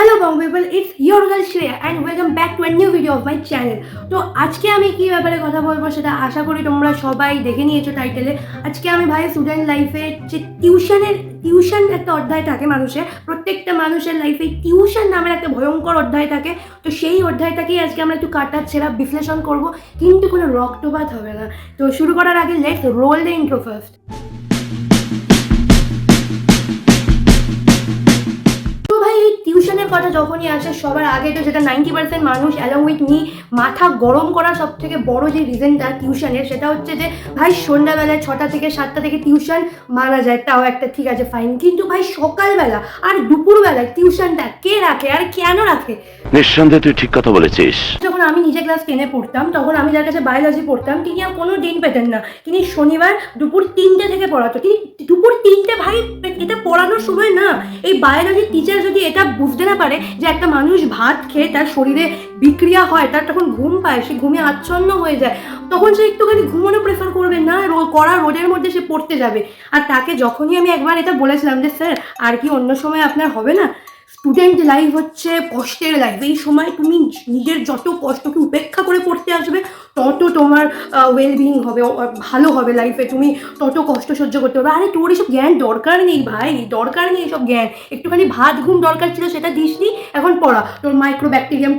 Hello Bong people, it's your girl Shreya and welcome back to a new video of my channel. তো আজকে আমি কী ব্যাপারে কথা বলবো সেটা আশা করি তোমরা সবাই দেখে নিয়েছো টাইটেলে। আজকে আমি ভাই স্টুডেন্ট লাইফে যে টিউশন একটা অধ্যায় থাকে মানুষের, প্রত্যেকটা মানুষের লাইফে টিউশন নামের একটা ভয়ঙ্কর অধ্যায় থাকে। তো সেই অধ্যায়টাকেই আজকে আমরা একটু কাটাচ্ছেরা বিশ্লেষণ করব, কিন্তু কোনো রক্তপাত হবে না। তো শুরু করার আগে let's role the intro first. টিউশনের কথা যখনই আসে সবার আগে তো যেটা 90% মানুষ অ্যালং উইথ মি মাথা গরম করার সব থেকে বড় যে রিজনটা টিউশনের, সেটা হচ্ছে যে ভাই সন্ধ্যাবেলায় 6টা থেকে 7টা থেকে টিউশন মানা যায়, তাও একটা ঠিক আছে ফাইন, কিন্তু ভাই সকালবেলা আর দুপুরবেলায় টিউশনটা কে রাখে আর কেন রাখে? নিঃসন্দেহে তুই ঠিক কথা বলেছিস। যখন আমি নিজে ক্লাস 10-এ পড়তাম তখন আমি যার কাছে বায়োলজি পড়তাম তিনি আর কোনো দিন পেতেন না, তিনি শনিবার দুপুর 3টে থেকে পড়াতো। তিনি দুপুর 3টে, ভাই এটা পড়ানোর সময় না। এই বায়োলজির টিচার যদি এটা বুঝতে না পারে যে একটা মানুষ ভাত খেয়ে তার শরীরে বিক্রিয়া হয়, তার তখন ঘুম পায়, সে ঘুমে আচ্ছন্ন হয়ে যায়, তখন সে একটুখানি ঘুমানো প্রেফার করবে না, কড়া রোদের মধ্যে সে পড়তে যাবে। আর তাকে যখনই আমি একবার এটা বলেছিলাম যে স্যার আর কি অন্য সময় আপনার হবে না, স্টুডেন্ট লাইফ হচ্ছে কষ্টের লাইফ, এই সময় তুমি নিজের যত কষ্টকে উপেক্ষা করে পড়তে আসবে তত তোমার ওয়েলবিং হবে, ভালো হবে লাইফে, তুমি তত কষ্ট সহ্য করতে পারবে। আরে তোর এসব জ্ঞান দরকার নেই ভাই, দরকার নেই এসব জ্ঞান। একটুখানি ভাত ঘুম দরকার ছিল, সেটা দিসনি, এখন পড়া। তোর মাইক্রোব্যাকটেরিয়াম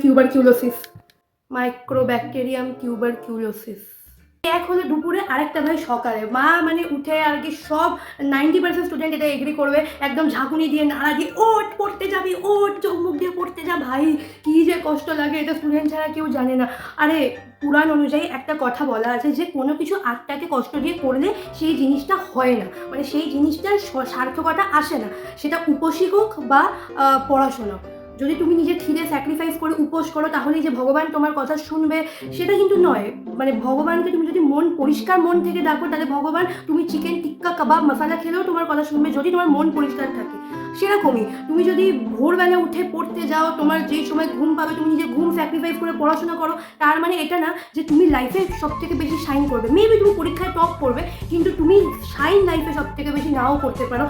টিউবারকিউলোসিস এক হলো দুপুরে, আরেকটা ভাই সকালে। মা মানে উঠে আর কি সব 90% স্টুডেন্ট এটা এগ্রি করবে, একদম ঝাঁকুনি দিয়ে নাড়া দিয়ে ওট পড়তে যাবি, ওট চোখ মুখ দিয়ে পড়তে যা। ভাই কী যে কষ্ট লাগে, এটা স্টুডেন্ট ছাড়া কেউ জানে না। আরে পুরাণ অনুযায়ী একটা কথা বলা আছে যে কোনো কিছু আত্মাকে কষ্ট দিয়ে করলে সেই জিনিসটা হয় না, মানে সেই জিনিসটার সার্থকতা আসে না, সেটা উপসী হোক বা পড়াশোনা। যদি তুমি নিজের খিদে স্যাক্রিফাইস করে উপোস করো তাহলেই যে ভগবান তোমার কথা শুনবে সেটা কিন্তু নয়। মানে ভগবানকে তুমি যদি পরিষ্কার মন থেকে ডাকো, তাহলে ভগবান তুমি চিকেন টিক্কা কাবাব মশালা খেলেও তোমার কথা শুনবে, যদি তোমার মন পরিষ্কার থাকে। সেরকমই তুমি যদি ভোরবেলা উঠে পড়তে যাও, তোমার যেই সময় ঘুম পাবে, তুমি নিজের ঘুম স্যাক্রিফাইস করে পড়াশোনা করো, তার মানে এটা না যে তুমি লাইফে সব থেকে বেশি শাইন করবে। মেবি তুমি পরীক্ষায় টপ করবে, কিন্তু তুমি শাইন লাইফে সব থেকে বেশি নাও করতে পারো।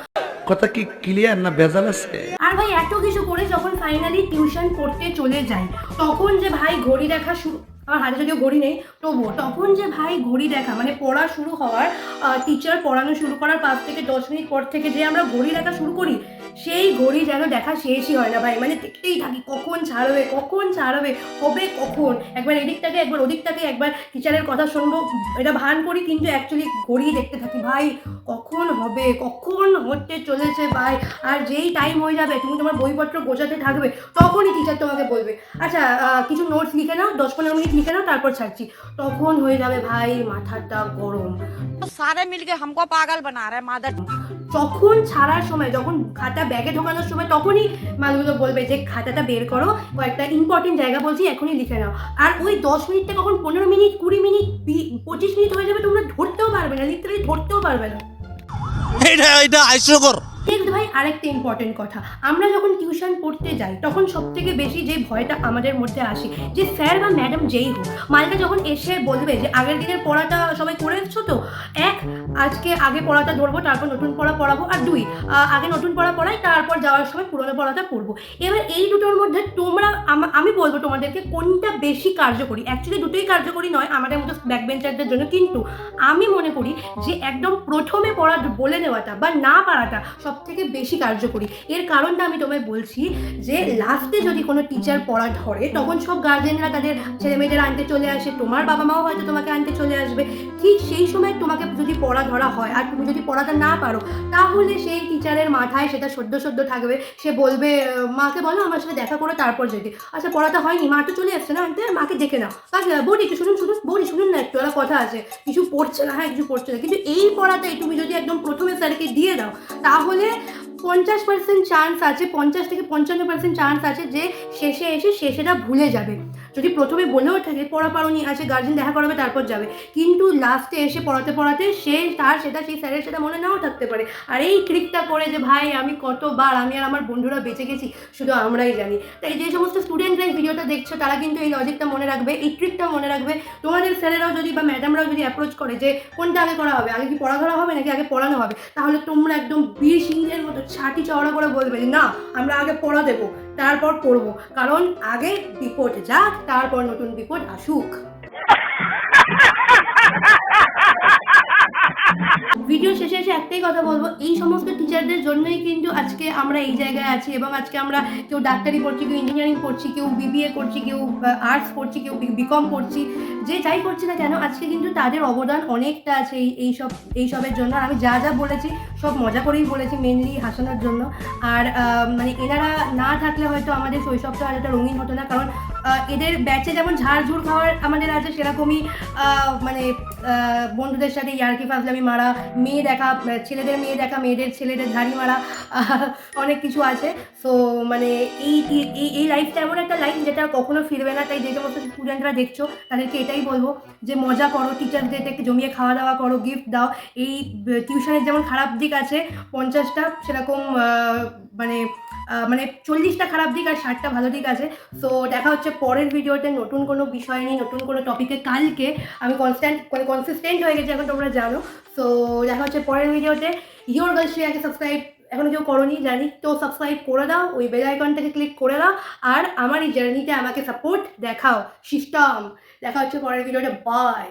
কথা কি ক্লিয়ার না ভেজাল আছে? আর ভাই এত কিছু করে যখন ফাইনালি টিউশন পড়তে চলে যাই, তখন যে ভাই ঘড়ি দেখা শুরু, আমার হাতে যদিও ঘড়ি নেই তবুও, তখন যে ভাই ঘড়ি দেখা মানে পড়া শুরু হওয়ার, টিচার পড়ানো শুরু করার 5 থেকে 10 মিনিট পর থেকে যে আমরা ঘড়ি দেখা শুরু করি, সেই ঘড়ি যেন দেখা শেষই হয় না ভাই। মানে দেখতেই থাকি কখন ছাড়বে, হবে কখন, একবার এদিকটাকে একবার ওদিকটাকে, একবার টিচারের কথা শুনবো এটা ভান করি, কিন্তু অ্যাকচুয়ালি ঘড়ি দেখতে থাকি ভাই কখন হবে, কখন হতে চলেছে ভাই। আর যেই টাইম হয়ে যাবে তুমি তোমার বইপত্র গোছাতে থাকবে, তখনই টিচার তোমাকে বলবে আচ্ছা কিছু নোটস লিখে নাও, 10-15 মিনিট লিখে নাও, তারপর ছাড়ছি। তখন হয়ে যাবে ভাই মাথাটা গরম। सारे मिलके हमको पागल बना रहे हैं मादर। যখন ছাড়ার সময়, যখন খাতা ব্যাগে ঢোকানোর সময়, তখনই মানুষগুলো বলবে যে খাতাটা বের করো, কয়েকটা ইম্পর্টেন্ট জায়গা বলছি এখনই লিখে নাও। আর ওই 10 মিনিটটা কখন 15 মিনিট, 20 মিনিট, 25 মিনিট হয়ে যাবে, তোমরা ধরতেও পারবে না, লিটারালি ধরতেও পারবে না। এটা হাস্যকর। নেক্সট ভাই আরেকটা ইম্পর্টেন্ট কথা, আমরা যখন টিউশন পড়তে যাই তখন সব থেকে বেশি যে ভয়টা আমাদের মধ্যে আসে, যে স্যার বা ম্যাডাম যেই হোক, মালটা যখন এসে বলবে যে আগের দিনের পড়াটা সবাই করে এসছো তো, আজকে আগে পড়াটা ধরবো, তারপর নতুন পড়া পড়াবো, আর 2 আগে নতুন পড়া পড়াই, তারপর যাওয়ার সময় পুরোনো পড়াটা পড়বো। এবার এই দুটোর মধ্যে তোমরা আমি বলবো তোমাদেরকে কোনটা বেশি কার্যকরী। অ্যাকচুয়ালি দুটোই কার্যকরী নয় আমাদের মতো ব্যাক বেঞ্চারদের জন্য, কিন্তু আমি মনে করি যে একদম প্রথমে পড়া বলে নেওয়াটা বা না পারাটা সব থেকে বেশি কার্যকরী। এর কারণটা আমি তোমায় বলছি যে লাস্টে যদি কোনো টিচার পড়া ধরে, তখন সব গার্জেনরা তাদের ছেলেমেয়েদের আনতে চলে আসে, তোমার বাবা মাও হয়তো তোমাকে আনতে চলে আসবে। ঠিক সেই সময় তোমাকে যদি পড়া ধরা হয় আর তুমি যদি পড়াটা না পারো, তাহলে সেই টিচারের মাথায় সেটা সদ্য থাকবে। সে বলবে মাকে বলো আমার সাথে দেখা করে তারপর যেতে। আচ্ছা পড়াটা হয়নি, মা তো চলে আসছে না আনতে, মাকে ডেকে নাও, বৌদি একটু শুনুন না একটু, একটা কথা আছে, কিছু পড়ছে না, কিছু পড়ছে না। কিন্তু এই পড়াটাই তুমি যদি একদম প্রথমে স্যারকে দিয়ে দাও, তাহলে 50% চান্স আছে, 50 থেকে 55% চান্স আছে যে শেষে এসে সে সেটা ভুলে যাবে। যদি প্রথমে বলেও থাকে পড়া পারোনি, আছে গার্জেন দেখা করাবে তারপর যাবে, কিন্তু লাস্টে এসে পড়াতে সে সেই স্যারের সেটা মনে নাও থাকতে পারে। আর এই ট্রিকটা করে যে ভাই আমি কতবার আমি আর আমার বন্ধুরা বেঁচে গেছি শুধু আমরাই জানি। তাই যে সমস্ত স্টুডেন্টরা এই ভিডিওটা দেখছো তারা কিন্তু এই লজিকটা মনে রাখবে, এই ট্রিকটা মনে রাখবে। তোমাদের স্যারেরাও যদি বা ম্যাডামরাও যদি অ্যাপ্রোচ করে যে কোনটা আগে করা হবে, আগে কি পড়া ধরা হবে নাকি আগে পড়ানো হবে, তাহলে তোমরা একদম বীর সিংহের মতো ছাটি চওড়া করে বলবে না আমরা আগে পড়া দেবো, তারপর করব, কারণ আগে বিপদ যাক, তারপর নতুন বিপদ আসুক। ভিডিও শেষে এসে একটাই কথা বলবো, এই সমস্ত টিচারদের জন্যই কিন্তু আজকে আমরা এই জায়গায় আছি, এবং আজকে আমরা কেউ ডাক্তারি পড়ছি, কেউ ইঞ্জিনিয়ারিং পড়ছি, কেউ বিবিএ করছি, কেউ আর্টস পড়ছি, কেউ বিকম পড়ছি, যে যাই করছি না কেন, আজকে কিন্তু তাদের অবদান অনেকটা আছে এইসবের জন্য। আর আমি যা যা বলেছি সব মজা করেই বলেছি, মেনলি হাসানোর জন্য। আর মানে এনারা না থাকলে হয়তো আমাদের শৈশবটা আর একটা রঙিন হতো না, কারণ এদের ব্যাচে যেমন ঝাড়ঝুড় খাওয়ার আমাদের আছে, সেরকমই মানে বন্ধুদের সাথে ইয়ার্কি ফাজলামি মারা, মেয়ে দেখা, ছেলেদের মেয়ে দেখা, মেয়েদের ছেলেদের ঝাড়ি মারা, অনেক কিছু আছে। সো মানে এই লাইফটা এমন একটা লাইফ যেটা কখনো ফিরবে না। তাই যে সমস্ত স্টুডেন্টরা দেখছো তাদেরকে এটাই বলবো যে মজা করো, টিচারদের একটু জমিয়ে খাওয়া দাওয়া করো, গিফট দাও। এই টিউশনের যেমন খারাপ দিক আছে 50টা, সেরকম মানে 40টা খারাপ দিক আর 60টা ভালো দিক আছে। সো দেখা হচ্ছে পরের ভিডিওতে নতুন কোনো বিষয় নিয়ে, নতুন কোনো টপিকে। কালকে আমি কনসিস্টেন্ট হয়ে গেছি এখন, তোমরা জানো। সো দেখা হচ্ছে পরের ভিডিওতে। ইয়োর গার্ল শ্রেয়াকে সাবস্ক্রাইব এখনো কেউ করোনি জানি, তো সাবস্ক্রাইব করে দাও, ওই বেল আইকনটাকে ক্লিক করে দাও, আর আমার এই জার্নিতে আমাকে সাপোর্ট দেখাও। সিস্টেম। দেখা হচ্ছে পরের ভিডিওতে। বাই।